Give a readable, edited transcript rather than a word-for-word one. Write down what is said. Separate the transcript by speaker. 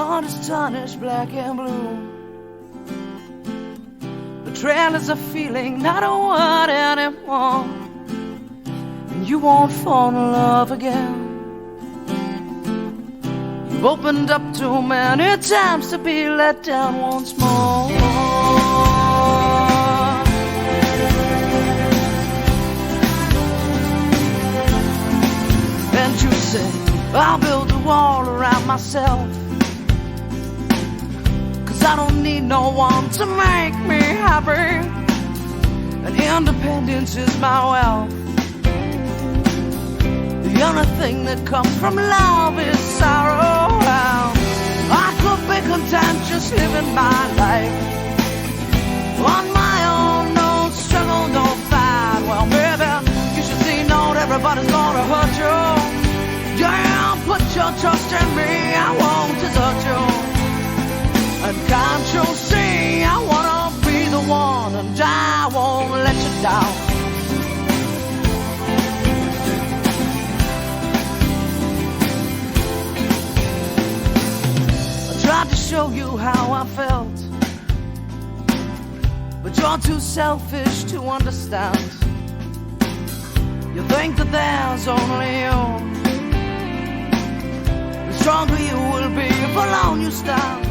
Speaker 1: heart is tarnished black and blue. Betrayal is a feeling, not a word anymore. And you won't fall in love again. You've opened up too many times to be let down once more. And you say, I'll build a wall around myself, 'cause I don't need no one to make me happy, and independence is my wealth. The only thing that comes from love is sorrow. I could be content just living my life on my own, no struggle, no fight. Well, baby, you should see not everybody's gonna hurt you. Yeah, put your trust in me, I won't desert you. And can't you see, I wanna be the one, and I won't let you down. I tried to show you how I felt, but you're too selfish to understand. You think that there's only you. The stronger you will be if alone you stand.